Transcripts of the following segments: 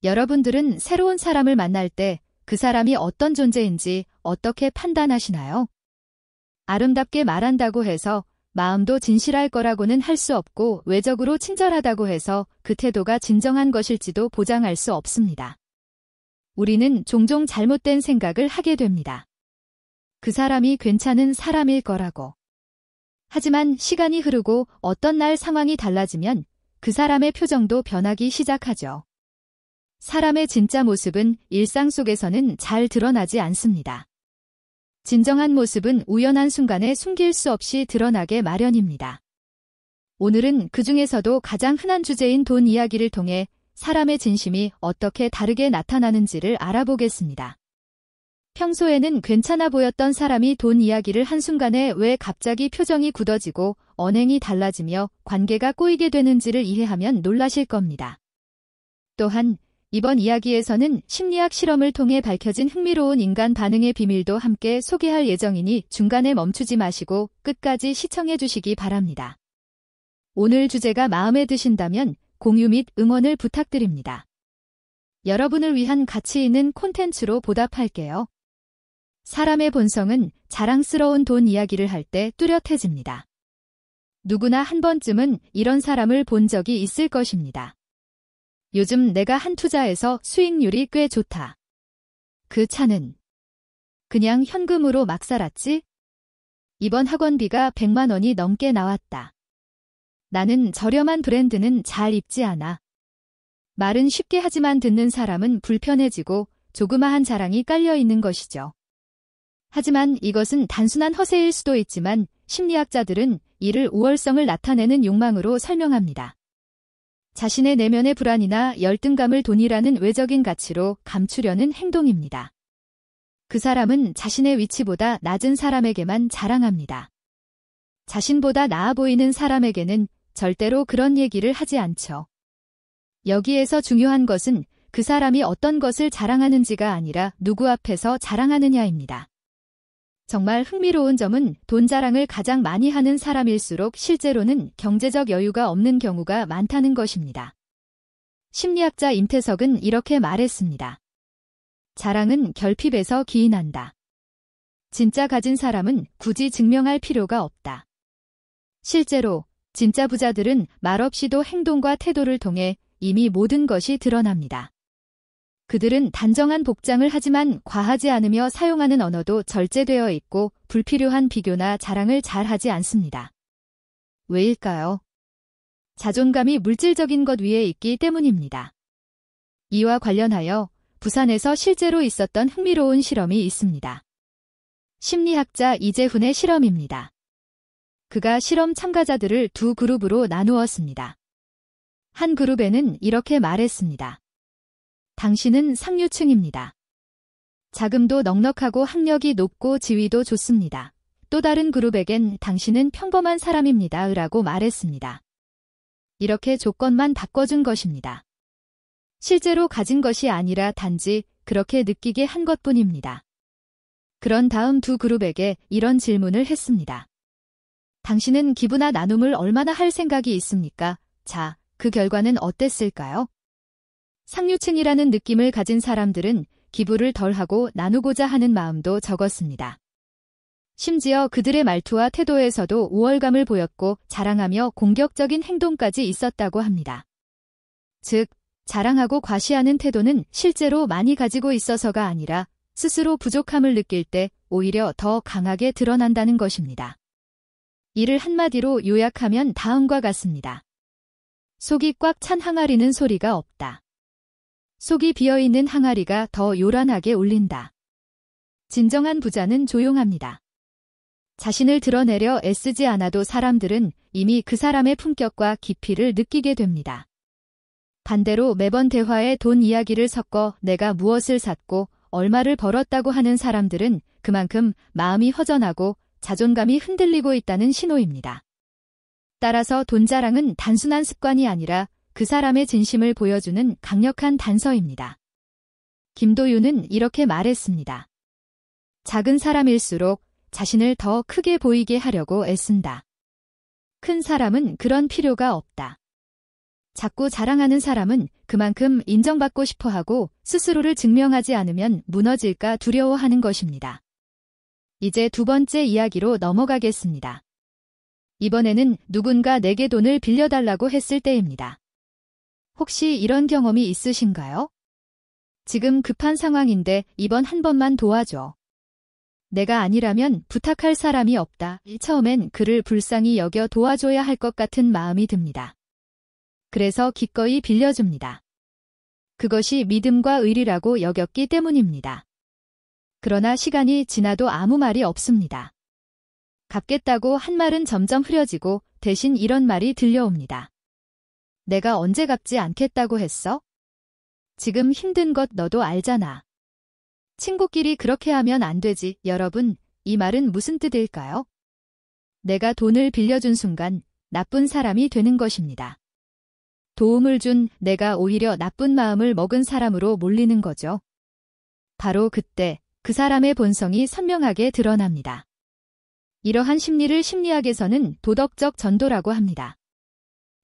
여러분들은 새로운 사람을 만날 때 그 사람이 어떤 존재인지 어떻게 판단하시나요? 아름답게 말한다고 해서 마음도 진실할 거라고는 할 수 없고 외적으로 친절하다고 해서 그 태도가 진정한 것일지도 보장할 수 없습니다. 우리는 종종 잘못된 생각을 하게 됩니다. 그 사람이 괜찮은 사람일 거라고. 하지만 시간이 흐르고 어떤 날 상황이 달라지면 그 사람의 표정도 변하기 시작하죠. 사람의 진짜 모습은 일상 속에서는 잘 드러나지 않습니다. 진정한 모습은 우연한 순간에 숨길 수 없이 드러나게 마련입니다. 오늘은 그 중에서도 가장 흔한 주제인 돈 이야기를 통해 사람의 진심이 어떻게 다르게 나타나는지를 알아보겠습니다. 평소에는 괜찮아 보였던 사람이 돈 이야기를 한순간에 왜 갑자기 표정이 굳어지고 언행이 달라지며 관계가 꼬이게 되는지를 이해하면 놀라실 겁니다. 또한 이번 이야기에서는 심리학 실험을 통해 밝혀진 흥미로운 인간 반응의 비밀도 함께 소개할 예정이니 중간에 멈추지 마시고 끝까지 시청해 주시기 바랍니다. 오늘 주제가 마음에 드신다면 공유 및 응원을 부탁드립니다. 여러분을 위한 가치 있는 콘텐츠로 보답할게요. 사람의 본성은 자랑스러운 돈 이야기를 할 때 뚜렷해집니다. 누구나 한 번쯤은 이런 사람을 본 적이 있을 것입니다. 요즘 내가 한 투자에서 수익률이 꽤 좋다. 그 차는 그냥 현금으로 막 살았지? 이번 학원비가 100만 원이 넘게 나왔다. 나는 저렴한 브랜드는 잘 입지 않아. 말은 쉽게 하지만 듣는 사람은 불편해지고 조그마한 자랑이 깔려 있는 것이죠. 하지만 이것은 단순한 허세일 수도 있지만 심리학자들은 이를 우월성을 나타내는 욕망으로 설명합니다. 자신의 내면의 불안이나 열등감을 돈이라는 외적인 가치로 감추려는 행동입니다. 그 사람은 자신의 위치보다 낮은 사람에게만 자랑합니다. 자신보다 나아 보이는 사람에게는 절대로 그런 얘기를 하지 않죠. 여기에서 중요한 것은 그 사람이 어떤 것을 자랑하는지가 아니라 누구 앞에서 자랑하느냐입니다. 정말 흥미로운 점은 돈 자랑을 가장 많이 하는 사람일수록 실제로는 경제적 여유가 없는 경우가 많다는 것입니다. 심리학자 임태석은 이렇게 말했습니다. 자랑은 결핍에서 기인한다. 진짜 가진 사람은 굳이 증명할 필요가 없다. 실제로 진짜 부자들은 말없이도 행동과 태도를 통해 이미 모든 것이 드러납니다. 그들은 단정한 복장을 하지만 과하지 않으며 사용하는 언어도 절제되어 있고 불필요한 비교나 자랑을 잘 하지 않습니다. 왜일까요? 자존감이 물질적인 것 위에 있기 때문입니다. 이와 관련하여 부산에서 실제로 있었던 흥미로운 실험이 있습니다. 심리학자 이재훈의 실험입니다. 그가 실험 참가자들을 두 그룹으로 나누었습니다. 한 그룹에는 이렇게 말했습니다. 당신은 상류층입니다. 자금도 넉넉하고 학력이 높고 지위도 좋습니다. 또 다른 그룹에겐 당신은 평범한 사람입니다. 라고 말했습니다. 이렇게 조건만 바꿔준 것입니다. 실제로 가진 것이 아니라 단지 그렇게 느끼게 한 것뿐입니다. 그런 다음 두 그룹에게 이런 질문을 했습니다. 당신은 기부나 나눔을 얼마나 할 생각이 있습니까? 자, 그 결과는 어땠을까요? 상류층이라는 느낌을 가진 사람들은 기부를 덜하고 나누고자 하는 마음도 적었습니다. 심지어 그들의 말투와 태도에서도 우월감을 보였고 자랑하며 공격적인 행동까지 있었다고 합니다. 즉, 자랑하고 과시하는 태도는 실제로 많이 가지고 있어서가 아니라 스스로 부족함을 느낄 때 오히려 더 강하게 드러난다는 것입니다. 이를 한마디로 요약하면 다음과 같습니다. 속이 꽉 찬 항아리는 소리가 없다. 속이 비어있는 항아리가 더 요란하게 울린다. 진정한 부자는 조용합니다. 자신을 드러내려 애쓰지 않아도 사람들은 이미 그 사람의 품격과 깊이를 느끼게 됩니다. 반대로 매번 대화에 돈 이야기를 섞어 내가 무엇을 샀고 얼마를 벌었다고 하는 사람들은 그만큼 마음이 허전하고 자존감이 흔들리고 있다는 신호입니다. 따라서 돈 자랑은 단순한 습관이 아니라 그 사람의 진심을 보여주는 강력한 단서입니다. 김도윤은 이렇게 말했습니다. 작은 사람일수록 자신을 더 크게 보이게 하려고 애쓴다. 큰 사람은 그런 필요가 없다. 자꾸 자랑하는 사람은 그만큼 인정받고 싶어 하고 스스로를 증명하지 않으면 무너질까 두려워하는 것입니다. 이제 두 번째 이야기로 넘어가겠습니다. 이번에는 누군가 내게 돈을 빌려달라고 했을 때입니다. 혹시 이런 경험이 있으신가요? 지금 급한 상황인데 이번 한 번만 도와줘. 내가 아니라면 부탁할 사람이 없다. 처음엔 그를 불쌍히 여겨 도와줘야 할 것 같은 마음이 듭니다. 그래서 기꺼이 빌려줍니다. 그것이 믿음과 의리라고 여겼기 때문입니다. 그러나 시간이 지나도 아무 말이 없습니다. 갚겠다고 한 말은 점점 흐려지고 대신 이런 말이 들려옵니다. 내가 언제 갚지 않겠다고 했어? 지금 힘든 것 너도 알잖아. 친구끼리 그렇게 하면 안 되지. 여러분, 이 말은 무슨 뜻일까요? 내가 돈을 빌려준 순간 나쁜 사람이 되는 것입니다. 도움을 준 내가 오히려 나쁜 마음을 먹은 사람으로 몰리는 거죠. 바로 그때 그 사람의 본성이 선명하게 드러납니다. 이러한 심리를 심리학에서는 도덕적 전도라고 합니다.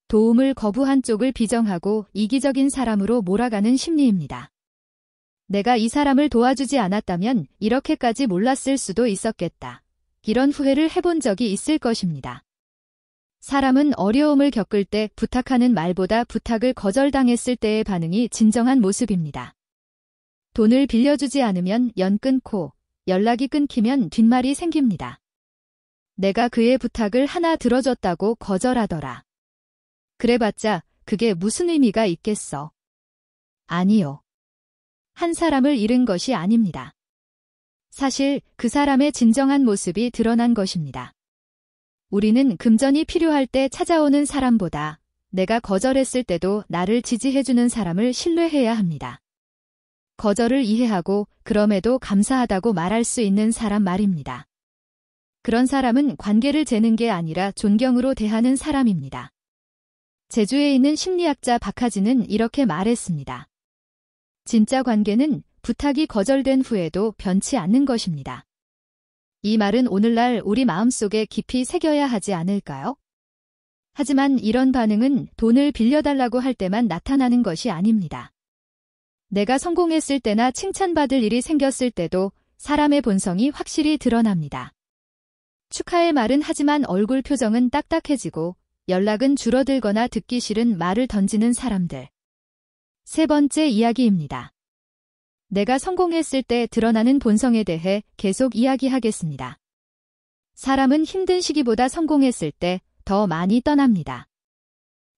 도움을 거부한 쪽을 비정하고 이기적인 사람으로 몰아가는 심리입니다. 내가 이 사람을 도와주지 않았다면 이렇게까지 몰랐을 수도 있었겠다. 이런 후회를 해본 적이 있을 것입니다. 사람은 어려움을 겪을 때 부탁하는 말보다 부탁을 거절당했을 때의 반응이 진정한 모습입니다. 돈을 빌려주지 않으면 연 끊고 연락이 끊기면 뒷말이 생깁니다. 내가 그의 부탁을 하나 들어줬다고 거절하더라. 그래봤자 그게 무슨 의미가 있겠어? 아니요. 한 사람을 잃은 것이 아닙니다. 사실 그 사람의 진정한 모습이 드러난 것입니다. 우리는 금전이 필요할 때 찾아오는 사람보다 내가 거절했을 때도 나를 지지해주는 사람을 신뢰해야 합니다. 거절을 이해하고 그럼에도 감사하다고 말할 수 있는 사람 말입니다. 그런 사람은 관계를 재는 게 아니라 존경으로 대하는 사람입니다. 제주에 있는 심리학자 박하진은 이렇게 말했습니다. 진짜 관계는 부탁이 거절된 후에도 변치 않는 것입니다. 이 말은 오늘날 우리 마음속에 깊이 새겨야 하지 않을까요? 하지만 이런 반응은 돈을 빌려달라고 할 때만 나타나는 것이 아닙니다. 내가 성공했을 때나 칭찬받을 일이 생겼을 때도 사람의 본성이 확실히 드러납니다. 축하의 말은 하지만 얼굴 표정은 딱딱해지고 연락은 줄어들거나 듣기 싫은 말을 던지는 사람들. 세 번째 이야기입니다. 내가 성공했을 때 드러나는 본성에 대해 계속 이야기하겠습니다. 사람은 힘든 시기보다 성공했을 때 더 많이 떠납니다.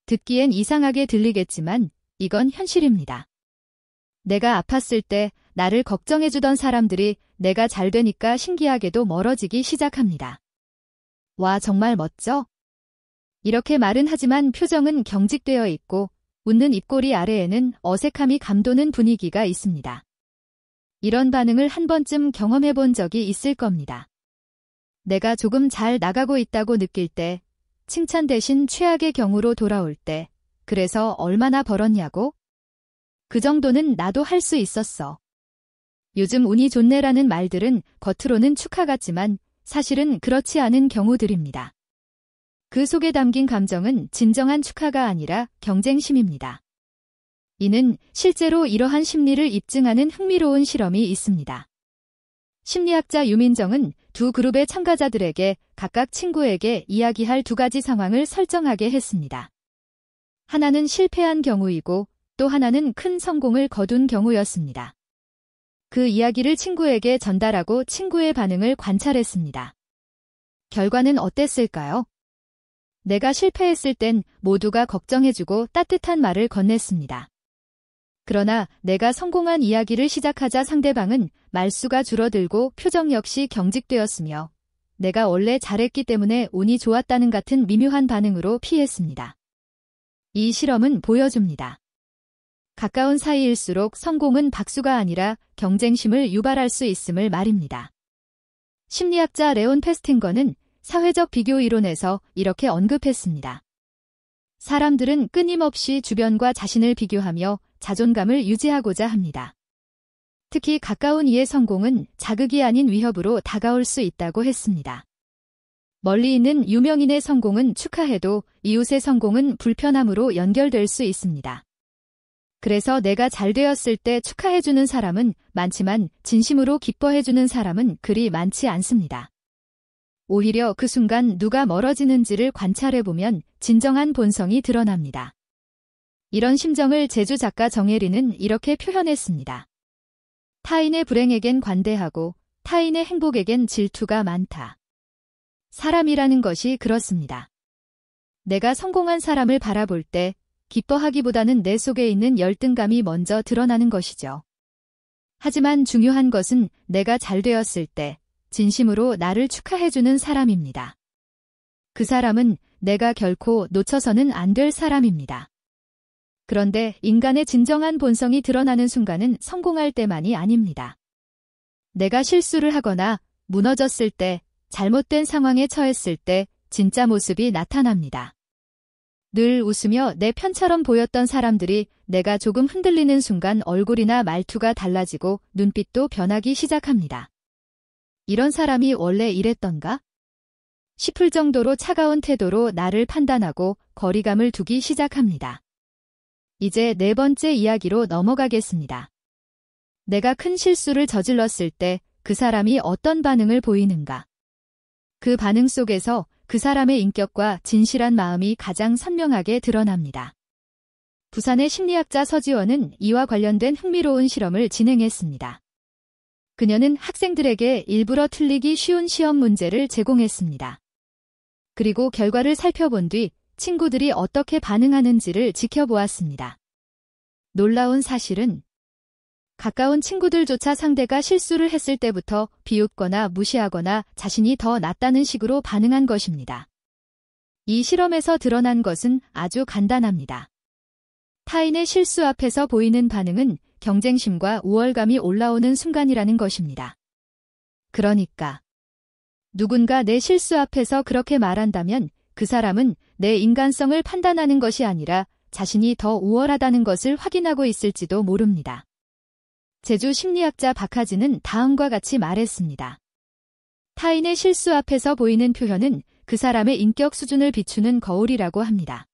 듣기엔 이상하게 들리겠지만 이건 현실입니다. 내가 아팠을 때 나를 걱정해주던 사람들이 내가 잘 되니까 신기하게도 멀어지기 시작합니다. 와, 정말 멋져? 이렇게 말은 하지만 표정은 경직되어 있고 웃는 입꼬리 아래에는 어색함이 감도는 분위기가 있습니다. 이런 반응을 한 번쯤 경험해 본 적이 있을 겁니다. 내가 조금 잘 나가고 있다고 느낄 때, 칭찬 대신 최악의 경우로 돌아올 때, 그래서 얼마나 벌었냐고? 그 정도는 나도 할 수 있었어. 요즘 운이 좋네라는 말들은 겉으로는 축하 같지만 사실은 그렇지 않은 경우들입니다. 그 속에 담긴 감정은 진정한 축하가 아니라 경쟁심입니다. 이는 실제로 이러한 심리를 입증하는 흥미로운 실험이 있습니다. 심리학자 유민정은 두 그룹의 참가자들에게 각각 친구에게 이야기할 두 가지 상황을 설정하게 했습니다. 하나는 실패한 경우이고 또 하나는 큰 성공을 거둔 경우였습니다. 그 이야기를 친구에게 전달하고 친구의 반응을 관찰했습니다. 결과는 어땠을까요? 내가 실패했을 땐 모두가 걱정해주고 따뜻한 말을 건넸습니다. 그러나 내가 성공한 이야기를 시작하자 상대방은 말수가 줄어들고 표정 역시 경직되었으며 내가 원래 잘했기 때문에 운이 좋았다는 같은 미묘한 반응으로 피했습니다. 이 실험은 보여줍니다. 가까운 사이일수록 성공은 박수가 아니라 경쟁심을 유발할 수 있음을 말입니다. 심리학자 레온 페스팅거는 사회적 비교 이론에서 이렇게 언급했습니다. 사람들은 끊임없이 주변과 자신을 비교하며 자존감을 유지하고자 합니다. 특히 가까운 이의 성공은 자극이 아닌 위협으로 다가올 수 있다고 했습니다. 멀리 있는 유명인의 성공은 축하해도 이웃의 성공은 불편함으로 연결될 수 있습니다. 그래서 내가 잘 되었을 때 축하해주는 사람은 많지만 진심으로 기뻐해주는 사람은 그리 많지 않습니다. 오히려 그 순간 누가 멀어지는지를 관찰해보면 진정한 본성이 드러납니다. 이런 심정을 제주 작가 정혜리는 이렇게 표현했습니다. 타인의 불행에겐 관대하고 타인의 행복에겐 질투가 많다. 사람이라는 것이 그렇습니다. 내가 성공한 사람을 바라볼 때 기뻐하기보다는 내 속에 있는 열등감이 먼저 드러나는 것이죠. 하지만 중요한 것은 내가 잘 되었을 때 진심으로 나를 축하해주는 사람입니다. 그 사람은 내가 결코 놓쳐서는 안 될 사람입니다. 그런데 인간의 진정한 본성이 드러나는 순간은 성공할 때만이 아닙니다. 내가 실수를 하거나 무너졌을 때, 잘못된 상황에 처했을 때 진짜 모습이 나타납니다. 늘 웃으며 내 편처럼 보였던 사람들이 내가 조금 흔들리는 순간 얼굴이나 말투가 달라지고 눈빛도 변하기 시작합니다. 이런 사람이 원래 이랬던가? 싶을 정도로 차가운 태도로 나를 판단하고 거리감을 두기 시작합니다. 이제 네 번째 이야기로 넘어가겠습니다. 내가 큰 실수를 저질렀을 때 그 사람이 어떤 반응을 보이는가? 그 반응 속에서 그 사람의 인격과 진실한 마음이 가장 선명하게 드러납니다. 부산의 심리학자 서지원은 이와 관련된 흥미로운 실험을 진행했습니다. 그녀는 학생들에게 일부러 틀리기 쉬운 시험 문제를 제공했습니다. 그리고 결과를 살펴본 뒤 친구들이 어떻게 반응하는지를 지켜보았습니다. 놀라운 사실은 가까운 친구들조차 상대가 실수를 했을 때부터 비웃거나 무시하거나 자신이 더 낫다는 식으로 반응한 것입니다. 이 실험에서 드러난 것은 아주 간단합니다. 타인의 실수 앞에서 보이는 반응은 경쟁심과 우월감이 올라오는 순간이라는 것입니다. 그러니까 누군가 내 실수 앞에서 그렇게 말한다면 그 사람은 내 인간성을 판단하는 것이 아니라 자신이 더 우월하다는 것을 확인하고 있을지도 모릅니다. 제주 심리학자 박하진은 다음과 같이 말했습니다. 타인의 실수 앞에서 보이는 표현은 그 사람의 인격 수준을 비추는 거울이라고 합니다.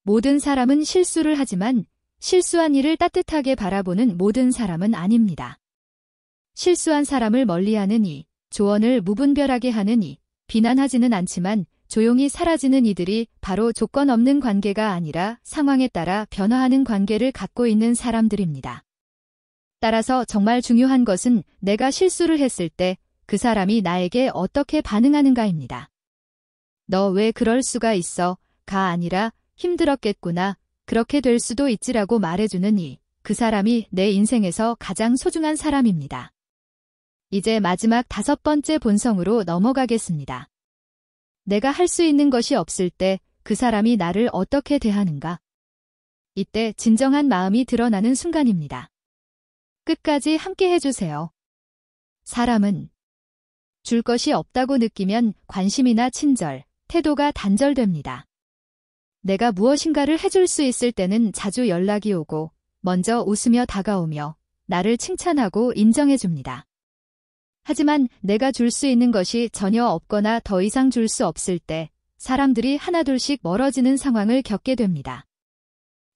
모든 사람은 실수를 하지만 실수한 이를 따뜻하게 바라보는 모든 사람은 아닙니다. 실수한 사람을 멀리하는 이, 조언을 무분별하게 하는 이, 비난하지는 않지만 조용히 사라지는 이들이 바로 조건 없는 관계가 아니라 상황에 따라 변화하는 관계를 갖고 있는 사람들입니다. 따라서 정말 중요한 것은 내가 실수를 했을 때 그 사람이 나에게 어떻게 반응하는가입니다. 너 왜 그럴 수가 있어? 가 아니라 힘들었겠구나. 그렇게 될 수도 있지라고 말해주는 그 사람이 내 인생에서 가장 소중한 사람입니다. 이제 마지막 5번째 본성으로 넘어가겠습니다. 내가 할 수 있는 것이 없을 때 그 사람이 나를 어떻게 대하는가? 이때 진정한 마음이 드러나는 순간입니다. 끝까지 함께 해주세요. 사람은 줄 것이 없다고 느끼면 관심이나 친절, 태도가 단절됩니다. 내가 무엇인가를 해줄 수 있을 때는 자주 연락이 오고 먼저 웃으며 다가오며 나를 칭찬하고 인정해줍니다. 하지만 내가 줄 수 있는 것이 전혀 없거나 더 이상 줄 수 없을 때 사람들이 하나둘씩 멀어지는 상황을 겪게 됩니다.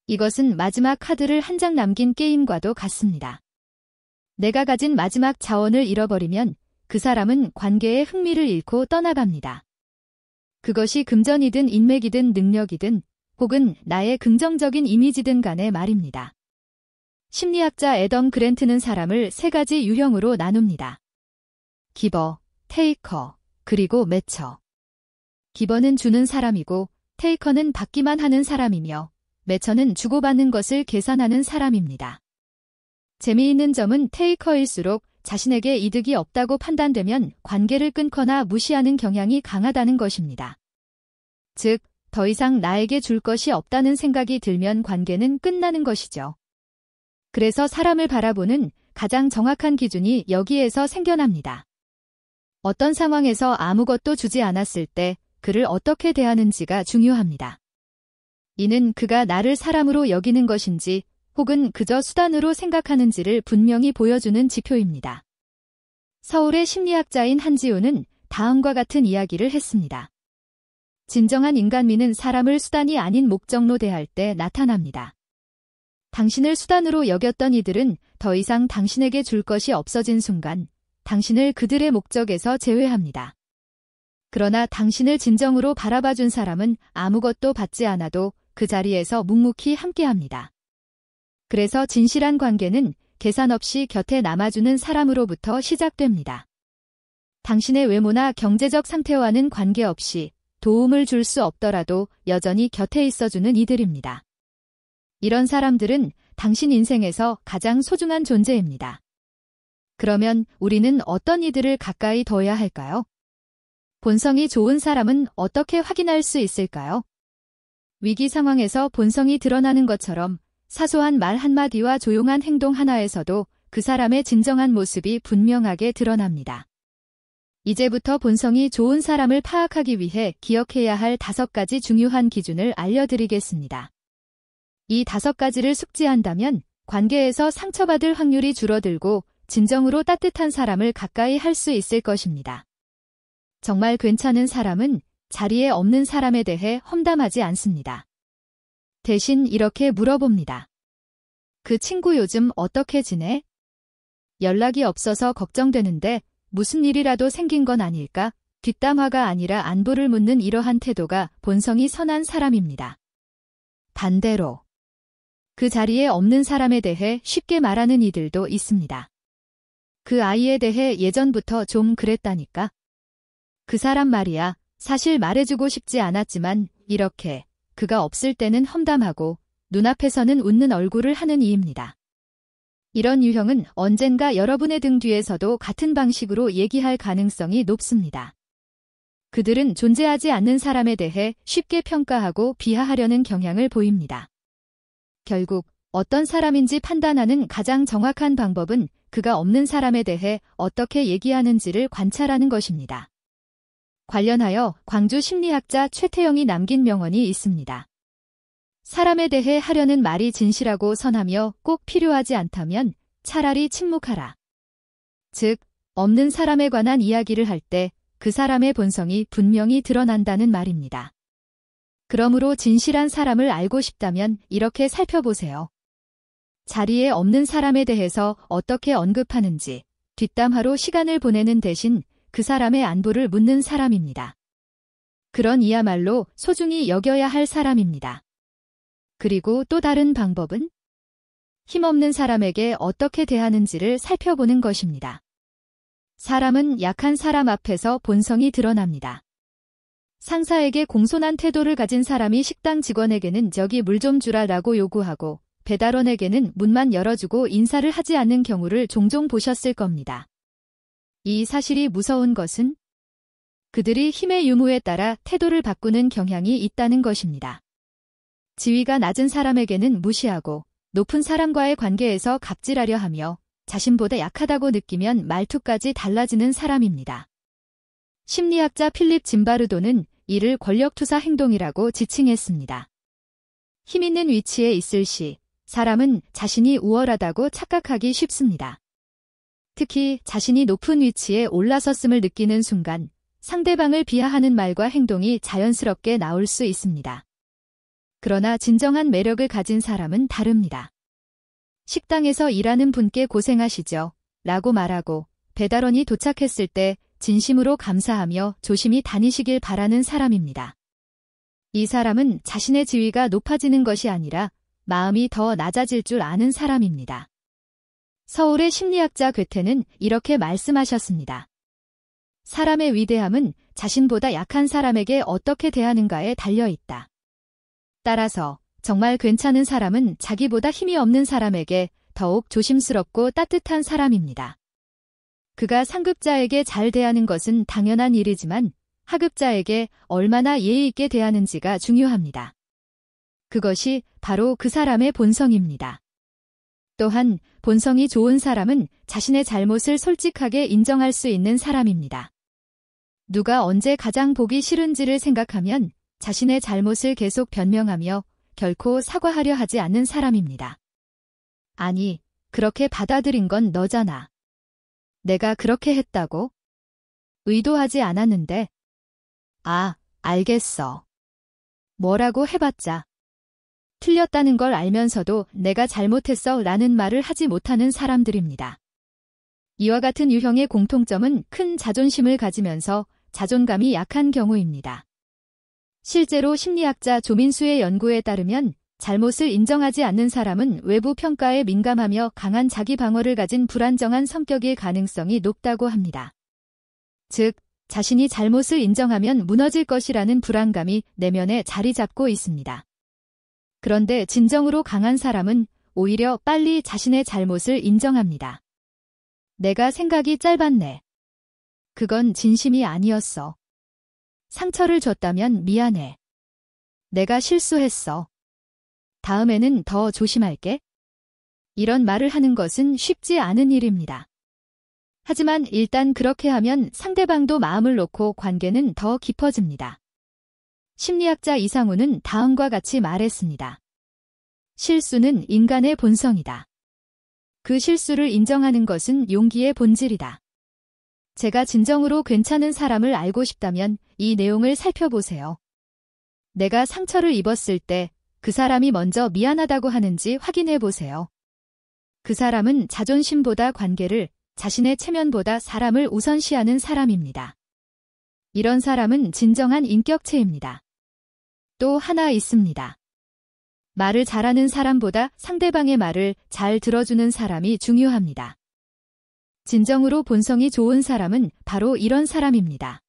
이것은 마지막 카드를 한 장 남긴 게임과도 같습니다. 내가 가진 마지막 자원을 잃어버리면 그 사람은 관계의 흥미를 잃고 떠나갑니다. 그것이 금전이든 인맥이든 능력이든 혹은 나의 긍정적인 이미지든 간에 말입니다. 심리학자 애덤 그랜트는 사람을 3가지 유형으로 나눕니다. 기버, 테이커, 그리고 매처. 기버는 주는 사람이고 테이커는 받기만 하는 사람이며 매처는 주고받는 것을 계산하는 사람입니다. 재미있는 점은 테이커일수록 자신에게 이득이 없다고 판단되면 관계를 끊거나 무시하는 경향이 강하다는 것입니다. 즉, 더 이상 나에게 줄 것이 없다는 생각이 들면 관계는 끝나는 것이죠. 그래서 사람을 바라보는 가장 정확한 기준이 여기에서 생겨납니다. 어떤 상황에서 아무것도 주지 않았을 때 그를 어떻게 대하는지가 중요합니다. 이는 그가 나를 사람으로 여기는 것인지 혹은 그저 수단으로 생각하는지를 분명히 보여주는 지표입니다. 서울의 심리학자인 한지우는 다음과 같은 이야기를 했습니다. 진정한 인간미는 사람을 수단이 아닌 목적로 대할 때 나타납니다. 당신을 수단으로 여겼던 이들은 더 이상 당신에게 줄 것이 없어진 순간 당신을 그들의 목적에서 제외합니다. 그러나 당신을 진정으로 바라봐준 사람은 아무것도 받지 않아도 그 자리에서 묵묵히 함께합니다. 그래서 진실한 관계는 계산 없이 곁에 남아주는 사람으로부터 시작됩니다. 당신의 외모나 경제적 상태와는 관계없이 도움을 줄 수 없더라도 여전히 곁에 있어주는 이들입니다. 이런 사람들은 당신 인생에서 가장 소중한 존재입니다. 그러면 우리는 어떤 이들을 가까이 둬야 할까요? 본성이 좋은 사람은 어떻게 확인할 수 있을까요? 위기 상황에서 본성이 드러나는 것처럼 사소한 말 한마디와 조용한 행동 하나에서도 그 사람의 진정한 모습이 분명하게 드러납니다. 이제부터 본성이 좋은 사람을 파악하기 위해 기억해야 할 5가지 중요한 기준을 알려드리겠습니다. 이 5가지를 숙지한다면 관계에서 상처받을 확률이 줄어들고 진정으로 따뜻한 사람을 가까이 할 수 있을 것입니다. 정말 괜찮은 사람은 자리에 없는 사람에 대해 험담하지 않습니다. 대신 이렇게 물어봅니다. 그 친구 요즘 어떻게 지내? 연락이 없어서 걱정되는데 무슨 일이라도 생긴 건 아닐까? 뒷담화가 아니라 안부를 묻는 이러한 태도가 본성이 선한 사람입니다. 반대로 그 자리에 없는 사람에 대해 쉽게 말하는 이들도 있습니다. 그 아이에 대해 예전부터 좀 그랬다니까. 그 사람 말이야. 사실 말해주고 싶지 않았지만 이렇게 그가 없을 때는 험담하고 눈앞에서는 웃는 얼굴을 하는 이입니다. 이런 유형은 언젠가 여러분의 등 뒤에서도 같은 방식으로 얘기할 가능성이 높습니다. 그들은 존재하지 않는 사람에 대해 쉽게 평가하고 비하하려는 경향을 보입니다. 결국 어떤 사람인지 판단하는 가장 정확한 방법은 그가 없는 사람에 대해 어떻게 얘기하는지를 관찰하는 것입니다. 관련하여 광주 심리학자 최태영이 남긴 명언이 있습니다. 사람에 대해 하려는 말이 진실하고 선하며 꼭 필요하지 않다면 차라리 침묵하라. 즉, 없는 사람에 관한 이야기를 할 때 그 사람의 본성이 분명히 드러난다는 말입니다. 그러므로 진실한 사람을 알고 싶다면 이렇게 살펴보세요. 자리에 없는 사람에 대해서 어떻게 언급하는지 뒷담화로 시간을 보내는 대신 그 사람의 안부를 묻는 사람입니다. 그런 이야말로 소중히 여겨야 할 사람입니다. 그리고 또 다른 방법은 힘없는 사람에게 어떻게 대하는지를 살펴보는 것입니다. 사람은 약한 사람 앞에서 본성이 드러납니다. 상사에게 공손한 태도를 가진 사람이 식당 직원에게는 저기 물 좀 주라라고 요구하고 배달원에게는 문만 열어주고 인사를 하지 않는 경우를 종종 보셨을 겁니다. 이 사실이 무서운 것은 그들이 힘의 유무에 따라 태도를 바꾸는 경향이 있다는 것입니다. 지위가 낮은 사람에게는 무시하고 높은 사람과의 관계에서 갑질하려 하며 자신보다 약하다고 느끼면 말투까지 달라지는 사람입니다. 심리학자 필립 짐바르도는 이를 권력투사 행동이라고 지칭했습니다. 힘 있는 위치에 있을 시 사람은 자신이 우월하다고 착각하기 쉽습니다. 특히 자신이 높은 위치에 올라섰음을 느끼는 순간 상대방을 비하하는 말과 행동이 자연스럽게 나올 수 있습니다. 그러나 진정한 매력을 가진 사람은 다릅니다. 식당에서 일하는 분께 고생하시죠. 라고 말하고 배달원이 도착했을 때 진심으로 감사하며 조심히 다니시길 바라는 사람입니다. 이 사람은 자신의 지위가 높아지는 것이 아니라 마음이 더 낮아질 줄 아는 사람입니다. 서울의 심리학자 괴테는 이렇게 말씀하셨습니다. 사람의 위대함은 자신보다 약한 사람에게 어떻게 대하는가에 달려있다. 따라서 정말 괜찮은 사람은 자기보다 힘이 없는 사람에게 더욱 조심스럽고 따뜻한 사람입니다. 그가 상급자에게 잘 대하는 것은 당연한 일이지만 하급자에게 얼마나 예의 있게 대하는지가 중요합니다. 그것이 바로 그 사람의 본성입니다. 또한 본성이 좋은 사람은 자신의 잘못을 솔직하게 인정할 수 있는 사람입니다. 누가 언제 가장 보기 싫은지를 생각하면 자신의 잘못을 계속 변명하며 결코 사과하려 하지 않는 사람입니다. 아니, 그렇게 받아들인 건 너잖아. 내가 그렇게 했다고? 의도하지 않았는데. 아, 알겠어. 뭐라고 해봤자. 틀렸다는 걸 알면서도 내가 잘못했어 라는 말을 하지 못하는 사람들입니다. 이와 같은 유형의 공통점은 큰 자존심을 가지면서 자존감이 약한 경우입니다. 실제로 심리학자 조민수의 연구에 따르면 잘못을 인정하지 않는 사람은 외부 평가에 민감하며 강한 자기 방어를 가진 불안정한 성격일 가능성이 높다고 합니다. 즉, 자신이 잘못을 인정하면 무너질 것이라는 불안감이 내면에 자리 잡고 있습니다. 그런데 진정으로 강한 사람은 오히려 빨리 자신의 잘못을 인정합니다. 내가 생각이 짧았네. 그건 진심이 아니었어. 상처를 줬다면 미안해. 내가 실수했어. 다음에는 더 조심할게. 이런 말을 하는 것은 쉽지 않은 일입니다. 하지만 일단 그렇게 하면 상대방도 마음을 놓고 관계는 더 깊어집니다. 심리학자 이상우는 다음과 같이 말했습니다. 실수는 인간의 본성이다. 그 실수를 인정하는 것은 용기의 본질이다. 제가 진정으로 괜찮은 사람을 알고 싶다면 이 내용을 살펴보세요. 내가 상처를 입었을 때 그 사람이 먼저 미안하다고 하는지 확인해 보세요. 그 사람은 자존심보다 관계를, 자신의 체면보다 사람을 우선시하는 사람입니다. 이런 사람은 진정한 인격체입니다. 또 하나 있습니다. 말을 잘하는 사람보다 상대방의 말을 잘 들어주는 사람이 중요합니다. 진정으로 본성이 좋은 사람은 바로 이런 사람입니다.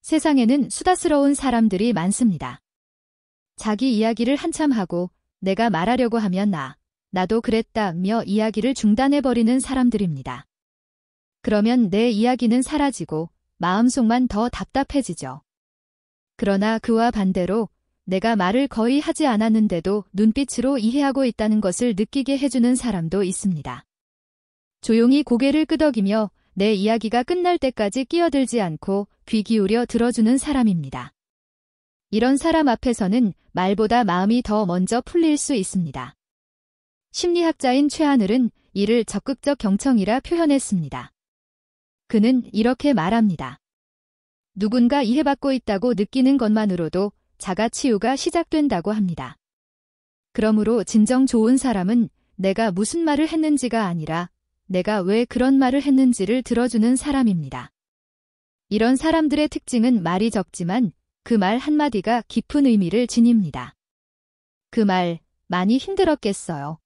세상에는 수다스러운 사람들이 많습니다. 자기 이야기를 한참 하고 내가 말하려고 하면 나도 그랬다며 이야기를 중단해버리는 사람들입니다. 그러면 내 이야기는 사라지고 마음속만 더 답답해지죠. 그러나 그와 반대로 내가 말을 거의 하지 않았는데도 눈빛으로 이해하고 있다는 것을 느끼게 해주는 사람도 있습니다. 조용히 고개를 끄덕이며 내 이야기가 끝날 때까지 끼어들지 않고 귀 기울여 들어주는 사람입니다. 이런 사람 앞에서는 말보다 마음이 더 먼저 풀릴 수 있습니다. 심리학자인 최하늘은 이를 적극적 경청이라 표현했습니다. 그는 이렇게 말합니다. 누군가 이해받고 있다고 느끼는 것만으로도 자가치유가 시작된다고 합니다. 그러므로 진정 좋은 사람은 내가 무슨 말을 했는지가 아니라 내가 왜 그런 말을 했는지를 들어주는 사람입니다. 이런 사람들의 특징은 말이 적지만 그 말 한마디가 깊은 의미를 지닙니다. 그 말 많이 힘들었겠어요.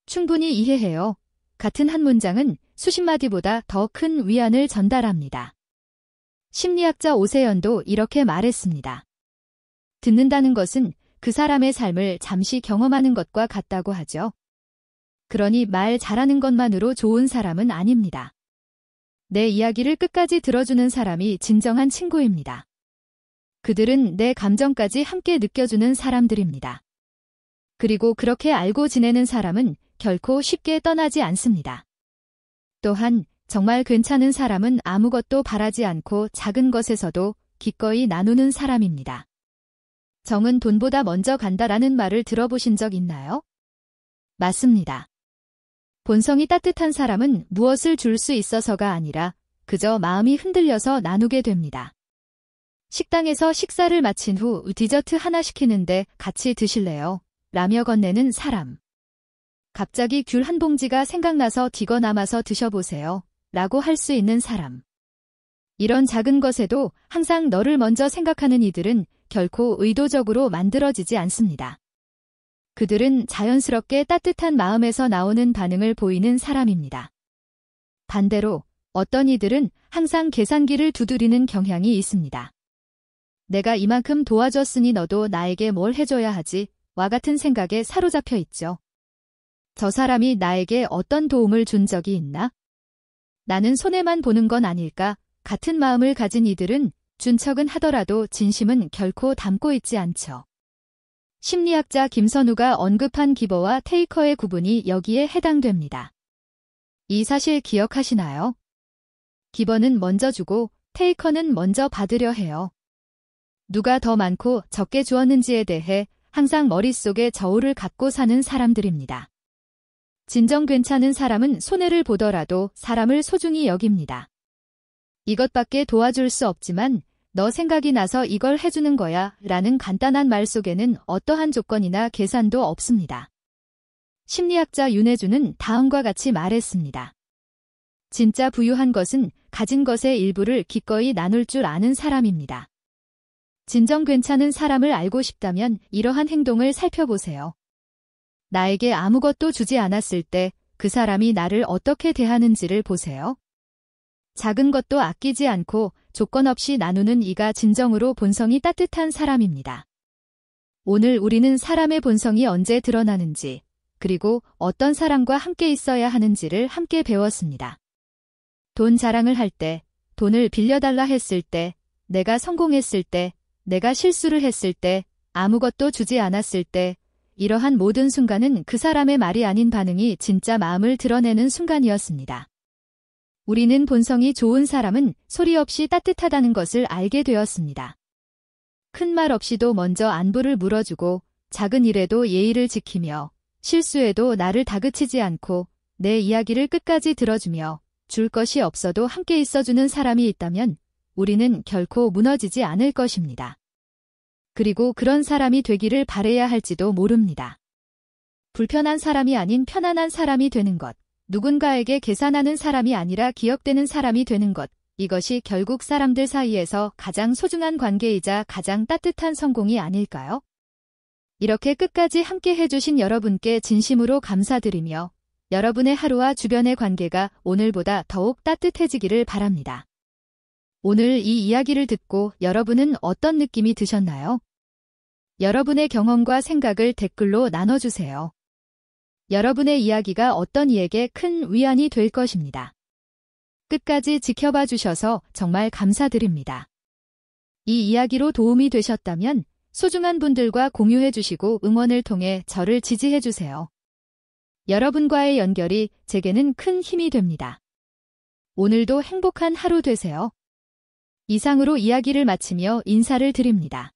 충분히 이해해요. 같은 한 문장은 수십 마디보다 더 큰 위안을 전달합니다. 심리학자 오세연도 이렇게 말했습니다. 듣는다는 것은 그 사람의 삶을 잠시 경험하는 것과 같다고 하죠. 그러니 말 잘하는 것만으로 좋은 사람은 아닙니다. 내 이야기를 끝까지 들어주는 사람이 진정한 친구입니다. 그들은 내 감정까지 함께 느껴주는 사람들입니다. 그리고 그렇게 알고 지내는 사람은 결코 쉽게 떠나지 않습니다. 또한 정말 괜찮은 사람은 아무것도 바라지 않고 작은 것에서도 기꺼이 나누는 사람입니다. 정은 돈보다 먼저 간다라는 말을 들어보신 적 있나요? 맞습니다. 본성이 따뜻한 사람은 무엇을 줄 수 있어서가 아니라 그저 마음이 흔들려서 나누게 됩니다. 식당에서 식사를 마친 후 디저트 하나 시키는데 같이 드실래요? 라며 건네는 사람. 갑자기 귤 한 봉지가 생각나서 디거 남아서 드셔보세요. 라고 할 수 있는 사람. 이런 작은 것에도 항상 너를 먼저 생각하는 이들은 결코 의도적으로 만들어지지 않습니다. 그들은 자연스럽게 따뜻한 마음에서 나오는 반응을 보이는 사람입니다. 반대로 어떤 이들은 항상 계산기를 두드리는 경향이 있습니다. 내가 이만큼 도와줬으니 너도 나에게 뭘 해줘야 하지? 와 같은 생각에 사로잡혀 있죠. 저 사람이 나에게 어떤 도움을 준 적이 있나? 나는 손해만 보는 건 아닐까? 같은 마음을 가진 이들은 준 척은 하더라도 진심은 결코 담고 있지 않죠. 심리학자 김선우가 언급한 기버와 테이커의 구분이 여기에 해당됩니다. 이 사실 기억하시나요? 기버는 먼저 주고 테이커는 먼저 받으려 해요. 누가 더 많고 적게 주었는지에 대해 항상 머릿속에 저울을 갖고 사는 사람들입니다. 진정 괜찮은 사람은 손해를 보더라도 사람을 소중히 여깁니다. 이것밖에 도와줄 수 없지만 너 생각이 나서 이걸 해주는 거야 라는 간단한 말 속에는 어떠한 조건이나 계산도 없습니다. 심리학자 윤혜주는 다음과 같이 말했습니다. 진짜 부유한 것은 가진 것의 일부를 기꺼이 나눌 줄 아는 사람입니다. 진정 괜찮은 사람을 알고 싶다면 이러한 행동을 살펴보세요. 나에게 아무것도 주지 않았을 때 그 사람이 나를 어떻게 대하는지를 보세요. 작은 것도 아끼지 않고 조건 없이 나누는 이가 진정으로 본성이 따뜻한 사람입니다. 오늘 우리는 사람의 본성이 언제 드러나는지, 그리고 어떤 사람과 함께 있어야 하는지를 함께 배웠습니다. 돈 자랑을 할 때, 돈을 빌려달라 했을 때, 내가 성공했을 때, 내가 실수를 했을 때, 아무것도 주지 않았을 때, 이러한 모든 순간은 그 사람의 말이 아닌 반응이 진짜 마음을 드러내는 순간이었습니다. 우리는 본성이 좋은 사람은 소리 없이 따뜻하다는 것을 알게 되었습니다. 큰 말 없이도 먼저 안부를 물어주고 작은 일에도 예의를 지키며 실수에도 나를 다그치지 않고 내 이야기를 끝까지 들어주며 줄 것이 없어도 함께 있어주는 사람이 있다면 우리는 결코 무너지지 않을 것입니다. 그리고 그런 사람이 되기를 바라야 할지도 모릅니다. 불편한 사람이 아닌 편안한 사람이 되는 것, 누군가에게 계산하는 사람이 아니라 기억되는 사람이 되는 것, 이것이 결국 사람들 사이에서 가장 소중한 관계이자 가장 따뜻한 성공이 아닐까요? 이렇게 끝까지 함께 해주신 여러분께 진심으로 감사드리며 여러분의 하루와 주변의 관계가 오늘보다 더욱 따뜻해지기를 바랍니다. 오늘 이 이야기를 듣고 여러분은 어떤 느낌이 드셨나요? 여러분의 경험과 생각을 댓글로 나눠주세요. 여러분의 이야기가 어떤 이에게 큰 위안이 될 것입니다. 끝까지 지켜봐 주셔서 정말 감사드립니다. 이 이야기로 도움이 되셨다면 소중한 분들과 공유해 주시고 응원을 통해 저를 지지해 주세요. 여러분과의 연결이 제게는 큰 힘이 됩니다. 오늘도 행복한 하루 되세요. 이상으로 이야기를 마치며 인사를 드립니다.